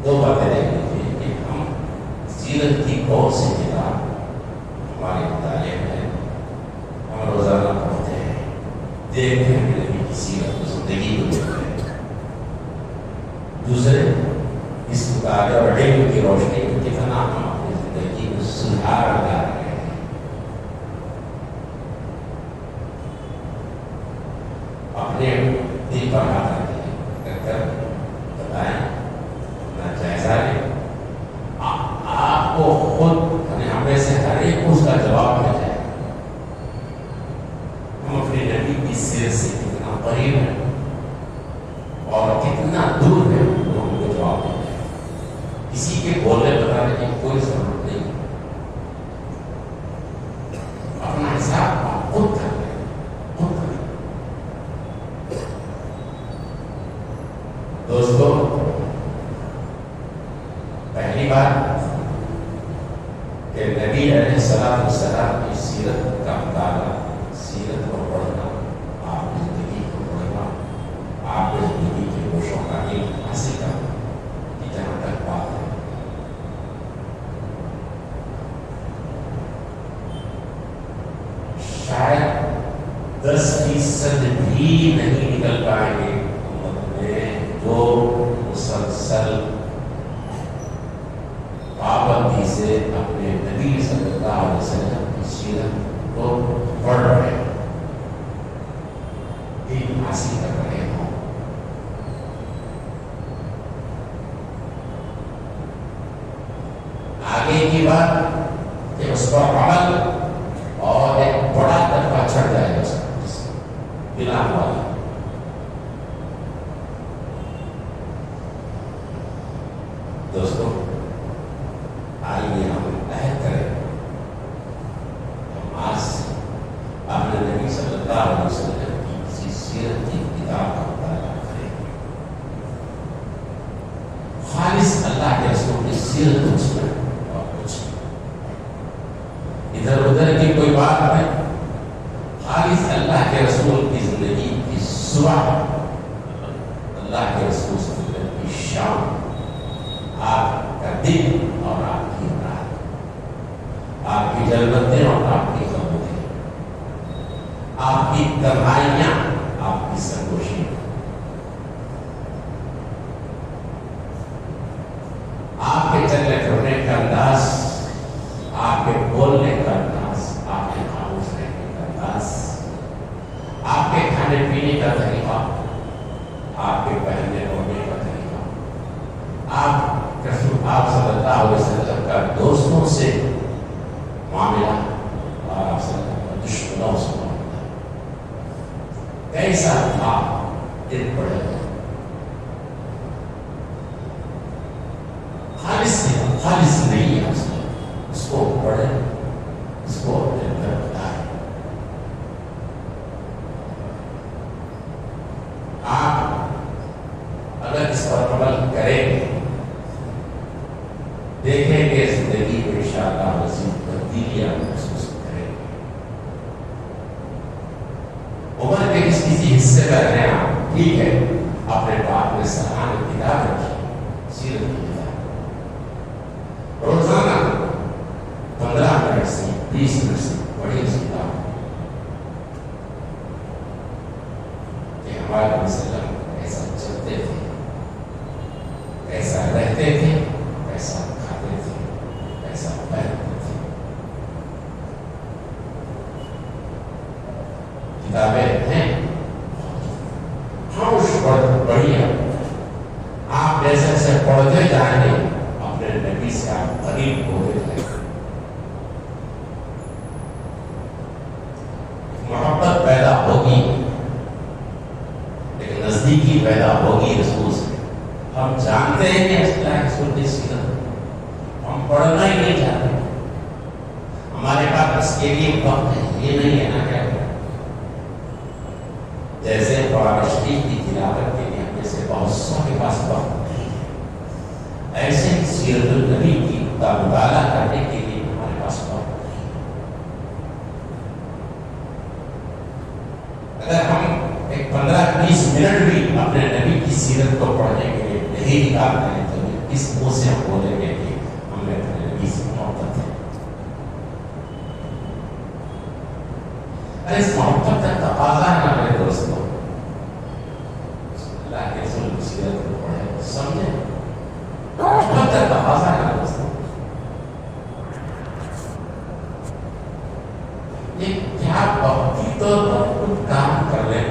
دو باتیں دیکھ لیجیے کہ ہم سیرت کی کون سی کتاب بڑھا کر بتائیں، اپنا جائزہ لیں، آپ کو خود ہم میں سے ہر ایک اس کا جواب مل جائے. ہم اپنے نبی کی سیرت سے کتنا قریب ہیں اور کتنا دور ہے، وہ ہم کو جواب مل جائے. کسی کے بولنے بتانے کی کوئی ضرورت نہیں. اپنا حساب آپ خود کر لیں، خود کر لیں. دوستو، پہلی بات کہ نبی علیہ السلام کی سیرت کا مطالعہ، سیرت کو پڑھنا، آپ کی زندگی کو پڑھنا، آپ کی زندگی کے گوشوں کا علم حاصل کرنا، کہ جہاں تک بات ہے شاید 10% بھی نہیں نکل پائیں گے امت میں جو مسلسل پابندی سے اپنے نبی صلی اللہ علیہ وسلم کی سیرت کو پڑھ رہے ہیں، علم حاصل کر رہے ہوں. آگے کی بات کہ اس پر عمل اور ایک بڑا طبقہ چڑھ جائے گا اس بنا والا. دوستو، آئیے ہم عہد کریں، ہم آج سے اپنے نبی صلی اللہ علیہ وسلم کی کسی سیرت کی کتاب کا مطالعہ کریں، خالص اللہ کے رسول کی سیرت کو سنیں اور کچھ ادھر ادھر کی کوئی بات نہیں. خالص اللہ کے رسول کی زندگی کی صبح، اللہ کے رسول صلی اللہ علیہ وسلم کی شام، آپ کا دن اور آپ کی رات، آپ کی جلوتیں اور آپ کی غمیں، آپ کی تنہائیاں، آپ کی سرگوشی، آپ کے چلنے پھرنے کا انداز، آپ کے بولنے کا انداز، آپ کے خاموش رہنے کا انداز، آپ کے کھانے پینے کا طریقہ، آپ کے پہننے اوڑھنے کا طریقہ، آپ صلی اللہ علیہ وسلم کا دوستوں سے معاملہ اور آپ صلی اللہ علیہ وسلم کا دشمنوں سے معاملہ کیسا تھا، دل پڑے گا. خالص نہیں ہے اس کو پڑھے، اس کو اپنے اندر بتائے. آپ اگر اس پر عمل کریں گے، دیکھیں گے زندگی میں انشاءاللہ مزید تبدیلیاں محسوس کریں گے. عمر کے کسی حصے میں رہے آپ ٹھیک ہے، اپنے پاس میں سرحان کتاب رکھی، سیرت کی کتاب، روزانہ 15 منٹ سے 20 منٹ سے پڑھی اس کتاب کہ ہمارے وسلم ایسا چلتے تھے، ایسا رہتے تھے، ایسا کھاتے تھے، ایسا پہنتے تھے. کتابیں ہیں بڑھیا، آپ جیسے جیسے پڑھتے جائیں گے اپنے نبی سے آپ قریب ہوتے جائیں گے. محبت پیدا ہوگی، ایک نزدیکی پیدا ہوگی رسول سے. ہم جانتے ہیں کہ اللہ رسول کی سیرت، ہم پڑھنا ہی نہیں چاہتے. ہمارے پاس اس کے لیے وقت ہے، یہ نہیں ہے نا. کیا جیسے قرآن شریف کی تلاوت کے لیے ہم جیسے بہت سو کے پاس وقت نہیں ہے، ایسے سیرت النبی کی مطالعہ کرنے کے لیے ہمارے پاس وقت نہیں. اگر ہم ایک 15-20 منٹ بھی اپنے نبی کی سیرت کو پڑھنے کے لیے نہیں نکال رہے تو اس منہ سے ہم بولیں گے کہ ہم نے اپنے نبی سے محبت ہے. اس محبت کا تقاضا ہے ہمارے دوستوں، اللہ کے رسول کی سیرت کو پڑھیں، سمجھیں. محبت کا تقاضا ہے دوستوں. یہ کیا وقتی طور پر کچھ کام کر لیں،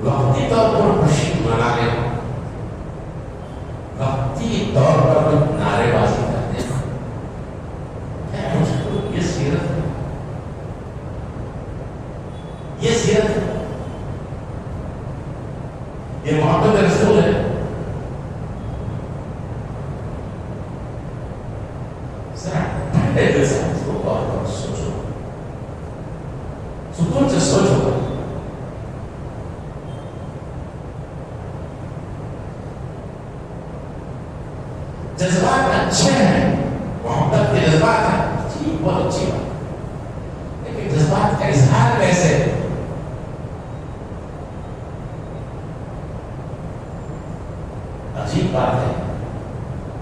وقت وقتی طور پر خوشی منا لیں، وقتی طور پر کچھ نعرے بازی کرتے ہیں، یہ سیرت ہے، یہ سیرت ہے، یہ محبت رسول ہے۔ ٹھنڈے دل سے اس کو غور کرو، سوچو، سکون سے سوچو۔ جذبات اچھے ہیں، محبت کے جذبات ہیں، جی بہت اچھی بات، لیکن جذبات کا اظہار کیسے؟ عجیب بات ہے،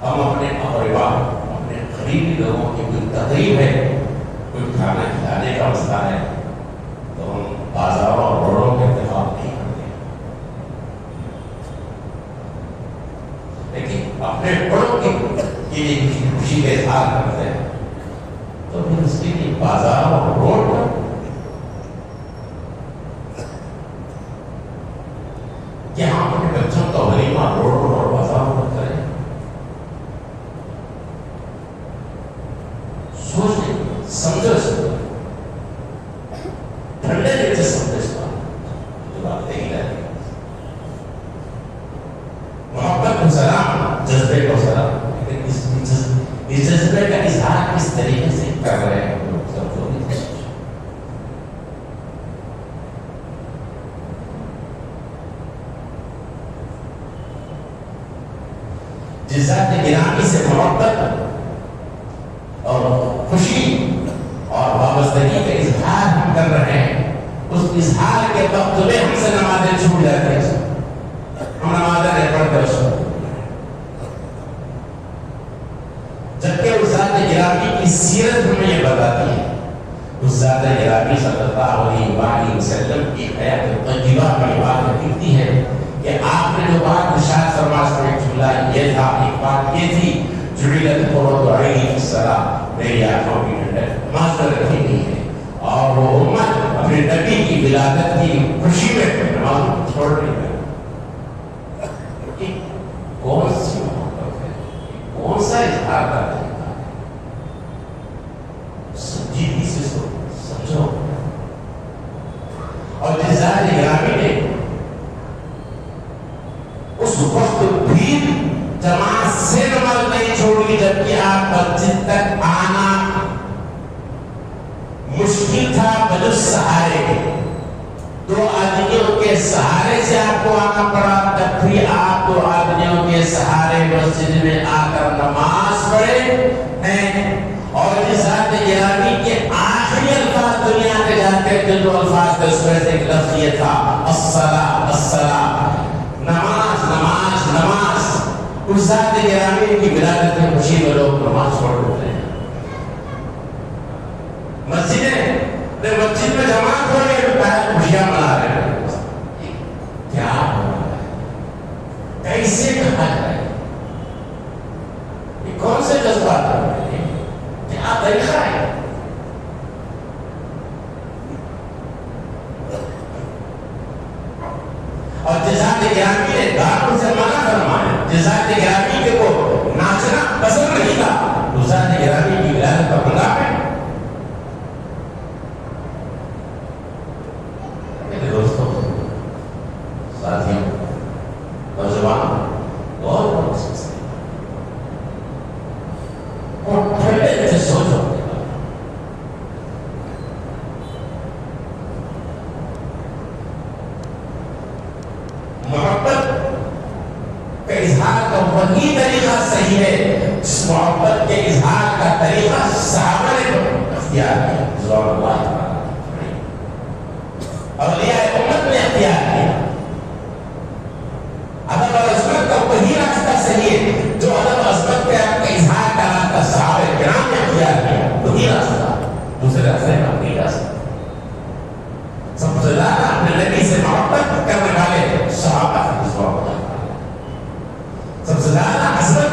ہم اپنے اقربا، اپنے قریبی لوگوں کی کوئی تقریب ہے، کوئی کھانا کھلانے کا مسئلہ ہے، تو ہم بازاروں اور روڈوں کے انتخاب نہیں کرتے، لیکن اپنے بڑوں کی خوشی کا اظہار کرتے ہیں، تو پھر اس کے لیے بازار اور روڈ پر کیا ہم اپنے بچوں کا ولیمہ روڈ اور بازار پر کریں؟ سوچ لیں، سمجھو اس کو، ٹھنڈے دل سے سمجھو اس کو، جو بات نہیں رہتی، محبت کو سلام، جذبے کو سلام، لیکن اس جذبے کا اظہار کس طریقے سے کر رہے ہیں لوگ، سب کو بھی سوچو۔ جس ذات گرامی سے محبت اور خوشی اور وابستگی کا اظہار ہم کر رہے ہیں، اس اظہار کے وقت میں ہم سے نمازیں چھوٹ جاتی ہیں، ہم نمازیں نہیں پڑھتے اس وقت، جبکہ اس ذات گرامی کی سیرت ہمیں یہ بتاتی ہے، اس ذات گرامی صلی اللہ علیہ وسلم کی حیات طیبہ میں بات لکھتی ہے کہ آپ نے جو بات ارشاد فرمایا جملہ یہ تھا، ایک بات یہ تھی، جعلت قرۃ عینی فی الصلاۃ، میری آنکھوں کی ٹھنڈک نماز میں رکھی گئی ہے، اور وہ امت اپنے نبی کی ولادت کی خوشی میں نماز کو چھوڑ نہیں ہے۔ کون سی محبت ہے، کون سا اظہار کا طریقہ ہے، سنجیدگی سے سمجھو۔ اور جس ذات گرامی نے اس وقت بھی جماعت سے نماز نہیں چھوڑی، جبکہ آپ مسجد تک آنا مشکل تھا بجز سہارے کے، دو آدمیوں کے سہارے سے آپ کو آنا پڑا، تب بھی آپ دو آدمیوں کے سہارے مسجد میں آ کر نماز پڑھے ہیں۔ اور جس ذات گرامی کے آخری الفاظ دنیا کے جاتے تھے، جو الفاظ تھے اس میں سے ایک لفظ یہ تھا، الصلاۃ الصلاۃ، نماز نماز نماز۔ اس ذات گرامی کی ولادت کی خوشی میں لوگ نماز چھوڑ دیتے ہیں، مسجد میں جماعت ہو رہی ہے، خوشیاں منا رہے ہیں، کیا ہو رہا ہے، کیسے کہا جائے، یہ کون سے جذبات ہو رہے ہیں، کیا طریقہ ہے؟ اور جس ذات گرامی نے گانوں سے منع فرمایا، جس ذات گرامی کے کو ناچنا پسند نہیں تھا، اس ذات گرامی کی ولادت کا ہنگامہ ہے۔ میرے دوستوں، ساتھیوں، نوجوان، غور کرو اس مسئلے اور ٹھنڈے سے سوچو۔ محبت کا اظہار کا وہی طریقہ صحیح ہے جس محبت کے اظہار کا طریقہ صحابہ نے اختیار کیا، رضوان اللہ تعالی، اولیاء امت نے اختیار کیا۔ ادب اور عظمت کا وہی راستہ صحیح ہے جو ادب اور عظمت کا اظہار کا راستہ صحابہ کرام نے اختیار کیا، وہی راستہ، دوسرے راستے کا نہیں راستہ۔ سب سے زیادہ اپنے نبی سے محبت کرنے والے صحابہ رضوان اللہ تعالی، سب سے زیادہ عظمت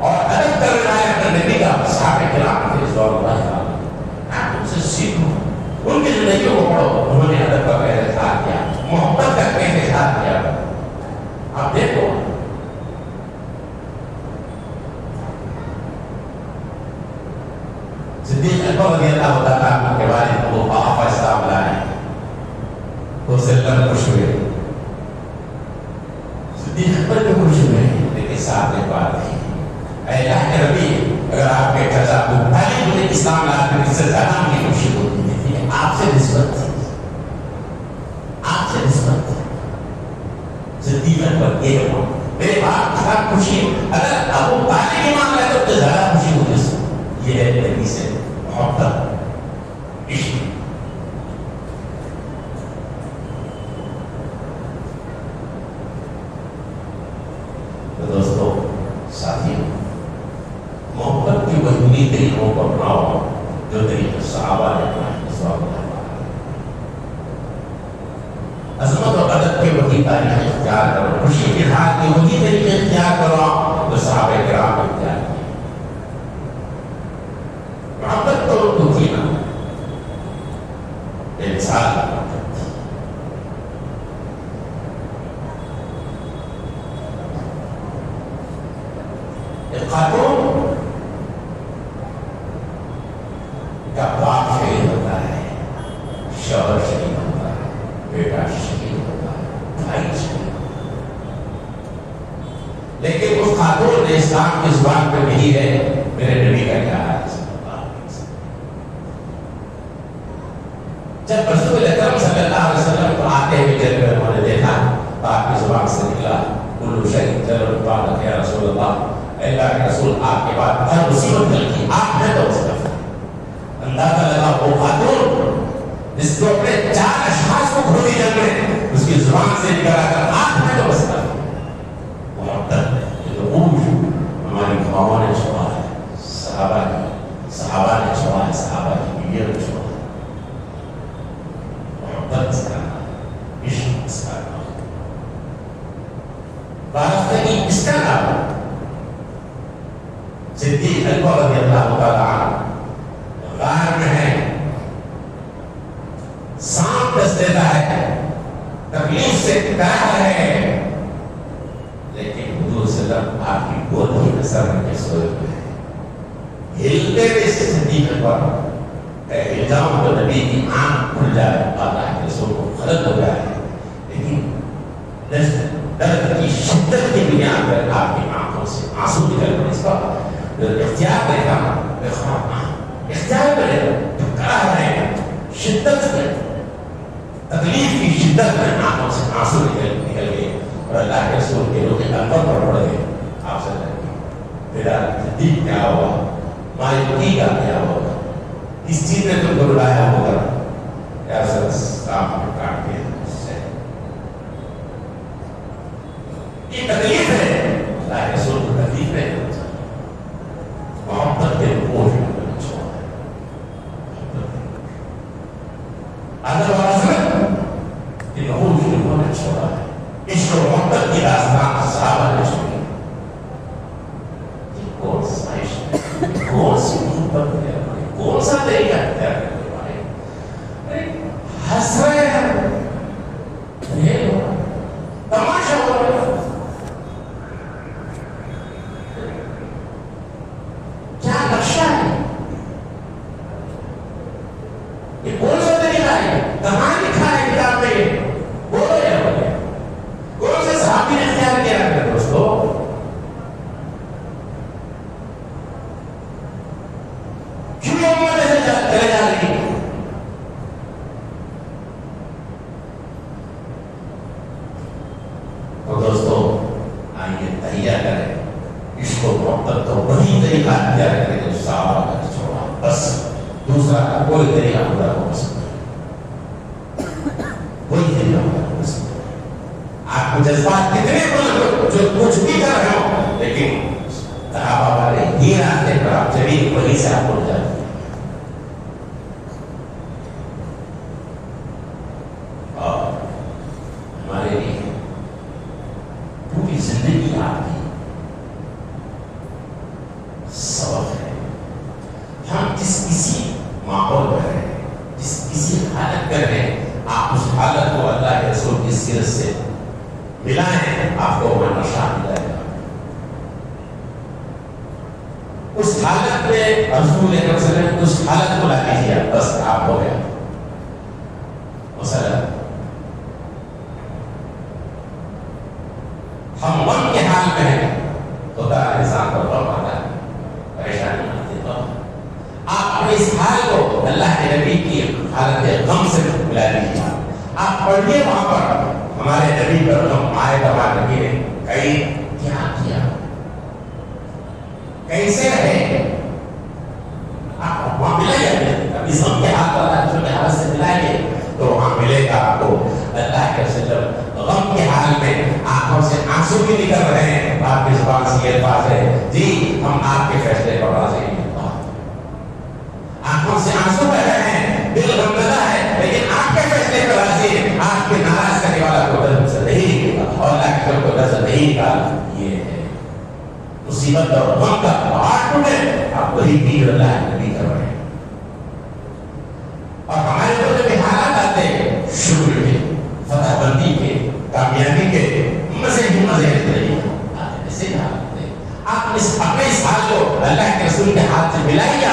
اور ادب کرنے والے اپنے نبی کا صحابہ کرام رضوان اللہ تعالی۔ آپ ان سے سیکھو، ان کی زندگیوں کو پڑھو، انہوں نے ادب کا کیسے اظہار کیا، محبت کا کیسے اظہار کیا، آپ دیکھو صدیق اکبر رضی اللہ تعالیٰ عنہ کے والد وہ آقا اسلام لائے تو سلم خوش ہوئے. صدیق اکبر بھی خوش ہوئے لیکن ساتھ نے بات نہیں. اے اللہ کے نبی اگر آپ کے چچا ابو طالب مجھے اسلام لانے اس سے زیادہ مجھے خوشی ہوتی تھی. آپ سے نسبت تھی, آپ سے نسبت تھی. صدیق اکبر یہ ہو میرے باپ کا خوشی اگر ابو طالب ایمان لائے تو زیادہ خوشی ہوتی ہے. یہ ہے نبی سے محبت عشق. تو دوستو ساتھیوں محبت کی وہی طریقوں کو اپناؤ جو طریقے صحابہ نے اپنائے. عظمت اور ادب کے وہی تاریخ اختیار کرو, خوشی کے حال کے وہی طریقے اختیار کرو جو صحابہ کرام نے اختیار کیے. محبت تو تھی نا انسان کی محبت تھی. ایک خاتون کا باپ شہید ہوتا ہے, شوہر شہید ہوتا ہے, بیٹا شہید ہوتا ہے, بھائی شہید ہوتا ہے, لیکن اس خاتون نے اسلام کی زبان پہ نہیں ہے میرے نبی کا کیا ہے. جب رسول اکرم صلی اللہ علیہ وسلم کو آتے ہوئے جلوے میں انہوں نے دیکھا تو آپ کی زبان سے نکلا کلو شہید جلوہ پاک یا رسول اللہ, اللہ کے رسول آپ کے بعد ہر مصیبت دل کی آپ ہے تو اس کا اندازہ لگا. وہ خاتون جس کو اپنے 4 اشخاص کو کھولی جنگ میں اس کی زبان سے نکلا کر آپ ہے تو اس کا محبت یہ تو ہماری ماؤں نے چھوڑا ہے, صحابہ نے چھوڑا ہے, صحابہ کی بیویوں نے چھوڑا ہے. محبت اس کا نام, عشق اس کا نام, وابستگی اس کا نام. صدیق اکبر رضی اللہ تعالیٰ عنہ غار میں ہے, سانپ ڈس دیتا ہے, تکلیف سے ڈرا ہے, لیکن حضور صلی اللہ علیہ وسلم آپ کی گود ہی میں سر رکھ کے سوئے ہوئے ہیں. ہلتے ہوئے صدیق اکبر الزام تو نبی کی آنکھ کھل جائے, اللہ کے رسول کو خلط ہو جائے, لیکن درد کی شدت کی بنیاد پر آپ کی آنکھوں سے آنسو نکل پڑے. اس کا اختیار دیکھا, اختیار کرے ٹھکرا رہے شدت میں, تکلیف کی شدت میں آنکھوں سے آنسو نکل گئے اور اللہ کے رسول کے روح انور پر پڑ گئے. آپ سے میرا صدیق کیا ہوا, مایوسی کا کیا ہوگا, اس چیز نے تم کو بلایا ہوگا, ایسا کام کاٹ کے یہ تکلیف ہے. اللہ کے رسول کو تکلیف ہے, محبت کے بوجھ میں چھوڑا ہے. ادب اور عظمت کے بوجھ میں چھوڑا ہے. عشق و محبت کی داستان صحابہ نے چھوڑی. یہ کون سا عشق ہے, کون سی محبت ہے, کون سا طریقہ اختیار کرنے والے ہنس رہے ہیں, تماشا ہو رہا ہے. کیا نقشہ ہے, یہ کون سا طریقہ ہے, کہاں لکھا ہے کتاب میں, بولو یا بولے کون سے صحابی نے اختیار کیا ہے دوستو. تو دوستو آئیے تہیا کریں عشق و محبت کو وہی طریقہ اختیار کریں جو صحابہ نے چھوڑا, بس دوسرا کوئی طریقہ خدا کو پسند نہیں, کوئی طریقہ خدا کو پسند نہیں. آپ کو جذبات کتنے جو کچھ بھی کر رہے ہو, لیکن صحابہ والے ہی راستے پر آپ چلیے وہیں سے آپ اٹھ جاتے ہیں. اور ہمارے لیے پوری زندگی آپ کی سبق ہے. ہم جس کسی ماحول میں رہے, جس کسی حالت میں رہے, آپ اس حالت کو اللہ کے رسول کی سیرت سے ملائیں آپ کو وہ نشہ ملائے گا. اس حالت میں رسول اکرم صلی اللہ علیہ وسلم اس حالت کو لا دیجیے بس آپ ہو گیا. مثلا ہم غم کے حال میں ہیں ہوتا ہے انسان کو غم آتا ہے پریشانی آتی ہے. آپ اپنے اس حال کو اللہ کے نبی کی حالت غم سے ملا لیجیے. آپ پڑھیے وہاں پر ہمارے نبی پر غم آئے تو ہمارے نبی نے کئی کیا کیا کیسے رہے. آپ وہاں ملے گا ابھی غم کے حال پر جو حالت سے ملائیں گے تو وہاں ملے گا آپ کو اللہ کے رسول غم کے حال میں آنکھوں سے آنسو بھی نکل رہے ہیں. آپ کی زبان سے یہ الفاظ ہے جی ہم آپ کے فیصلے پر راضی ہیں. آنکھوں سے آنسو بہ رہے ہیں, دل غمزدہ ہے, لیکن آپ کے فیصلے پر راضی ہیں. آپ کے ناراض کرنے والا کو نظر نہیں نکلا اور اللہ کے کو نظر نہیں نکالا. یہ ہے مصیبت اور غم کا پہاڑ ٹوٹے آپ وہی پیر اللہ نبی کر رہے ہیں. اور ہمارے کو جب حالات آتے ہیں شکر کے, فتح بندی کے, کامیابی کے, مزے ہی مزے ایسے آپ اپنے اس حال کو اللہ کے رسول کے ہاتھ سے ملائیے.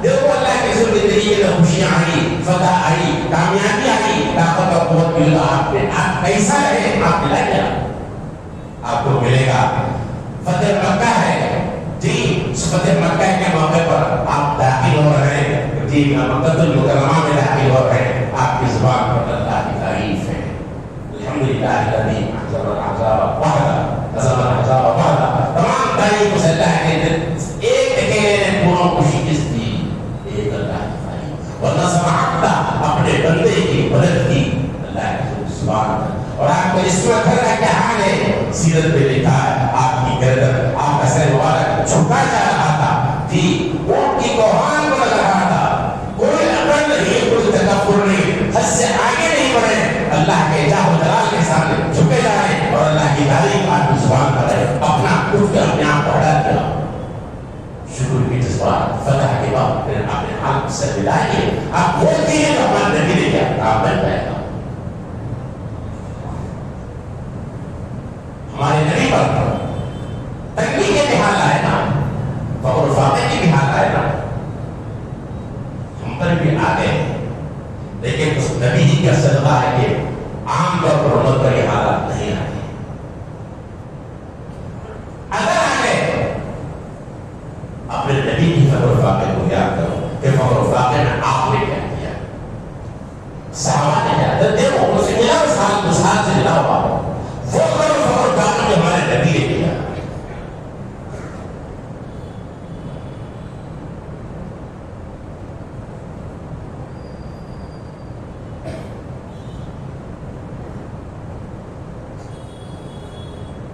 دیکھو اللہ کے رسول کی زندگی میں خوشیاں آئی, فتح آئی, کامیابی آئی, طاقت اور قوت ملی. آپ کیسا رہے آپ ملائیے, آپ کو ملے گا. فتح مکہ ہے جی, فتح مکہ کے موقع پر آپ داخل ہو رہے ہیں جی, مکہ المکرمہ میں داخل ہو رہے ہیں. آپ کی زبان پر اللہ کی تعریف ہے. الحمدللہ الذی احزب الاحزاب وحدہ, حزب الاحزاب وحدہ. تمام تعریف اس اللہ کے ایک اکیلے نے پوروں کو شکست دی. ایک اللہ کی تعریف اور نصر عبدہ, اپنے بندے کی مدد کی اللہ کی زبان. اور آپ کو اس وقت کیا حال ہے سیرت میں لکھا ہے, آپ کی گردن, آپ کا سر مبارک جھکا جا رہا تھا جی, اونٹ کی کوہان کو لگ رہا تھا. کوئی عقل نہیں, کوئی تکبر نہیں, حد سے آگے نہیں بڑھے, اللہ کے جاہ و جلال کے سامنے جھکے جا رہے ہیں اور اللہ کی تعریف آپ کی زبان پر ہے. اپنا اٹھ کے اپنے آپ کو ہٹا دیا. شکر کی جذبات فتح کے بعد پھر اپنے آپ سے ملائیے. آپ بولتے ہیں تو ہمارے نبی نے کیا کام بن جائے گا. ہمارے نبی پر تنگی کے بھی حال آئے نا, فخر و فاقے کے بھی حال آئے نا, ہم پر بھی آ گئے. لیکن اس نبی جی کا صدقہ ہے کہ عام طور پر امت پر یہ حالات نہیں آئے. اگر آ گئے اپنے نبی کی فخر و فاقے کو یاد کرو کہ فخر و فاقے میں آپ نے کیا کیا, صحابہ نے کیا کیا. دیکھو ان سے ملا اس حال سے ملا ہوا وہ فخر و فاقے جو ہمارے نبی نے کیا.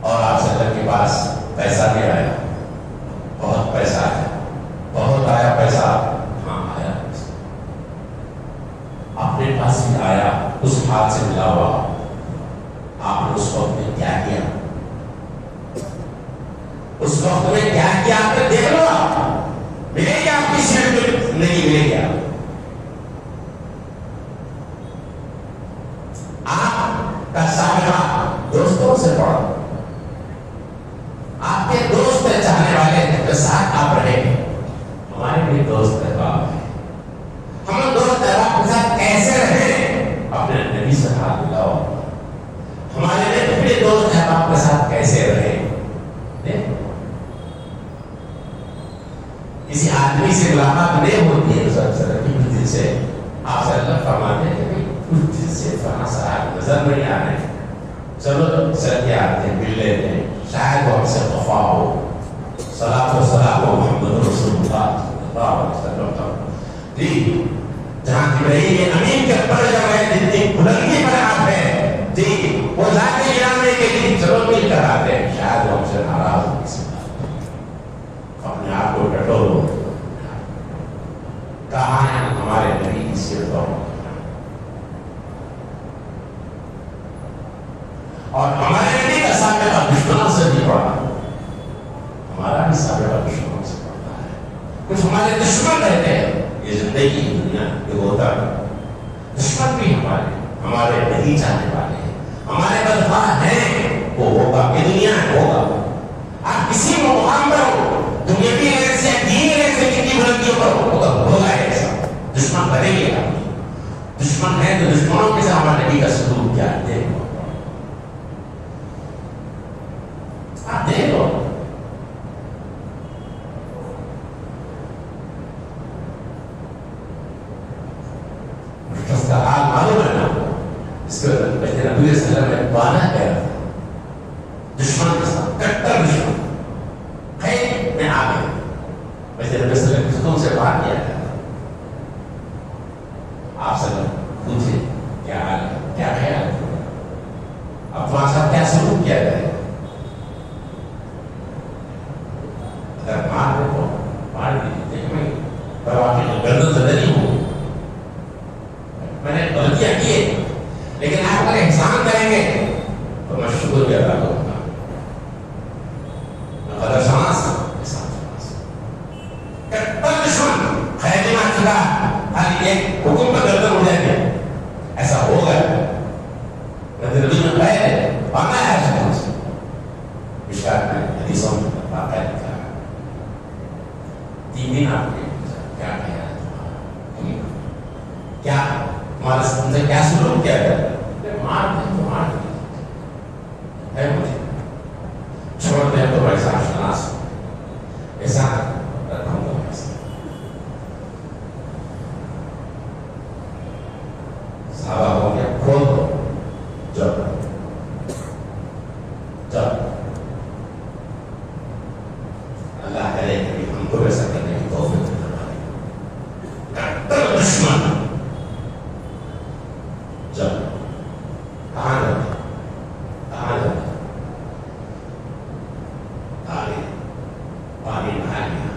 اور آپ صدر کے پاس پیسہ نہیں آیا, بہت پیسہ ہے, بہت آیا پیسہ, ہاں آیا اپنے پاس بھی آیا, اس ہاتھ سے ملا ہوا. آپ نے اس وقت میں کیا کیا, اس وقت میں کیا کیا آپ نے دیکھ لو. آپ ملے گا آپ کی سیٹ میں نہیں ملے گا. آپ کا سابقہ دوستوں سے پڑھا, آپ کے دوست چاہنے والے کے ساتھ آپ رہے گے. ہمارے بھی دوست احباب ہیں, ہم دوست احباب کے ساتھ کیسے رہیں, اپنے نبی سے ہاتھ ملاؤ. ہمارے اپنے دوست احباب کے ساتھ کیسے رہیں. کسی آدمی سے ملاقات نہیں ہوتی ہے سب سے کچھ دن سے آپ سے اللہ فرماتے ہیں کہ کچھ دن سے فلاں صاحب نظر نہیں آ رہے, چلو سردی آتے ہیں مل لیتے ہیں, شاید وہ ہم سے وفا ہو. صلاۃ و سلام محمد رسول اللہ صلی اللہ علیہ وسلم جی, جہاں جبرائیل امین کے پر جا رہے ہیں, جتنی بلندی پر آپ ہیں جی, وہ ذات گرانے کے لیے چلو مل کر آتے ہیں. شاید وہ ہم سے ناراض ہو کسی بات, اپنے آپ کو ڈٹو. کہاں ہے ہمارے نبی کی سیرت اور ہمارے نبی کا سابقہ دشمنوں سے بھی پڑا, ہمارا بھی سابقہ دشمنوں سے پڑتا ہے. کچھ ہمارے دشمن رہتے ہیں, یہ زندگی دنیا یہ ہوتا ہے. دشمن بھی ہمارے نہیں چاہنے والے ہیں, ہمارے بدخواہ ہیں, وہ ہوگا. یہ دنیا ہے ہوگا. آپ کسی مقام پر ہو, دنیا کی نظر سے دین کی نظر سے کتنی بلندیوں پر ہو, ہوگا ایسا. دشمن بنے گے آپ. دشمن ہے تو دشمنوں کے ساتھ ہمارے نبی کا سلوک کیا ہے دیکھ لو. آپ دیکھ لو. اس کا حال معلوم ہے نا. اس کے بعد نبی صلی اللہ علیہ وسلم نے وانا کہہ رہا تھا دشمن کے ساتھ, کٹر دشمن خیر میں آ گئے. ویسے نبی صلی اللہ علیہ وسلم سے بات کیا تھا. آپ سے پوچھے کیا حال ہے, کیا خیال ہے, اب تمہارے ساتھ کیا سلوک کیا جائے. اگر مار دے تو مار دیجیے, پر واقعی گردن سے نہیں ہو. میں نے غلطیاں کی ہے, لیکن آپ اگر احسان کریں گے تو میں شکر بھی ادا کروں گا. میں قدر شناس ہوں, احسان شناس. کٹر دشمن خیر میں چکا خالی ایک حکم پر گردن اڑ جائے گا, ایسا ہوگا. نبی نے کہا ہے واقعہ ہے شکر سے. مشکات میں حدیثوں میں واقعہ لکھا ہے. 3 دن آپ نے کیا کہا ہے, کیا ہمارے ان سے کیا سلوک کیا ہے. مار دیں تو مار دیں ہے, مجھے چھوڑ دیں تو ایسا شناس ایسا رکھوں گا. صحابہ ہو گیا کھول دو. جب اللہ کرے کہ ہم کو ایسا کرنے کی توفیق دے. کٹر دشمن جب کہاں جاتے پانی نہا لیا,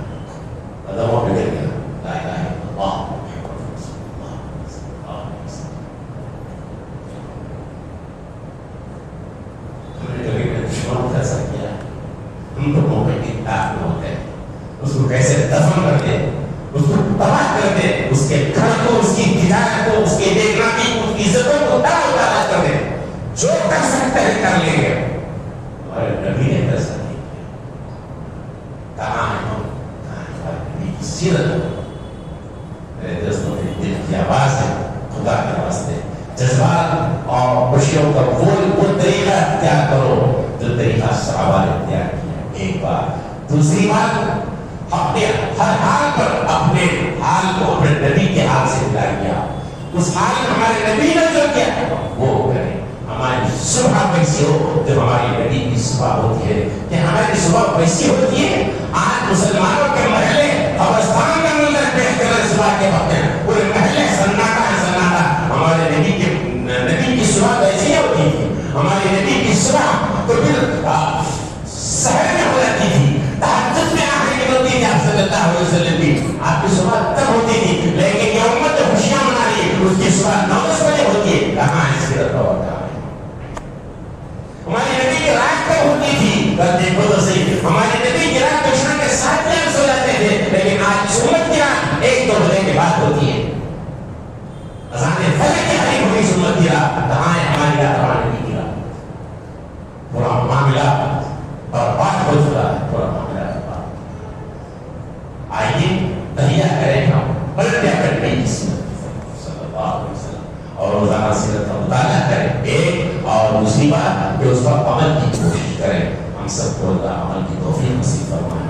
قدموں پہ گر گیا, لا الہ الا اللہ محمد رسول اللہ صلی اللہ علیہ وسلم. ہم نے کبھی دشمن کو ایسا کیا. ہم تو موقع کی طاقت میں ہوتے ہیں, اس کو کیسے دفن کرتے, اس کو تباہ کرتے, اس کے گھر کو, اس کی تجارت کو, اس کے بیگنامی کو, اس کی عزتوں کو تباہ کر دیں. جو کر سکتے ہیں کر لیں گے. ہمارے نبی نے ایسا نہیں کیا. کہاں ہے ہم, کہاں ہے ہمارے نبی کی سیرت. میرے دوستوں نے دل کی آواز ہے, خدا کے واسطے جذبات اور خوشیوں کا وہ طریقہ اختیار کرو جو طریقہ صحابہ نے اختیار کیا. ایک بات. دوسری بات, اپنے ہر حال پر اپنے حال کو اپنے نبی کے حال سے ملا کیا. اس حال میں ہمارے نبی نے جو کیا وہ کریں. ہماری صبح ویسی ہو جو ہماری نبی کی صبح ہوتی ہے, کہ ہماری صبح ویسی ہوتی ہے. آج مسلمانوں کے محلے قبرستان کا منظر پیش کر رہے صبح کے وقت میں, پورے محلے سناٹا ہے سناٹا. ہمارے نبی کی صبح ویسی ہوتی تھی. ہمارے نبی کی صبح تو پھر سحر میں ہو جاتی تھی, تہجد میں آخر نکلتی تھی آپ صلی اللہ علیہ وسلم کی. آپ کی صبح تب ہوتی تھی, لیکن یہ امت جو خوشیاں منا رہی ہے اس کی صبح 9-10 بجے ہوتی ہے. کہاں ہے سیرت اور کہاں ہے. ہماری نبی کی رات کب ہوتی تھی, دیکھو تو صحیح. ہماری نبی کی رات تو شام کے 7 بجے سو جاتے تھے, لیکن آج امت کی رات 1-2 بجے کے بعد ہوتی ہے. اذان فجر کی حالی ہوئی امت کی رات. کہاں ہے ہماری رات, ہماری نبی کی رات. پورا معاملہ برباد ہو چکا ہے, پورا معاملہ برباد. آئیے تہیہ کریں ہم بلکہ اپنے نبی صلی اللہ علیہ وسلم اور روزانہ سیرت کا مطالعہ کریں. ایک اور دوسری بات کہ اس پر عمل کی کوشش کریں. ہم سب کو اللہ عمل کی توفیق نصیب فرمائے.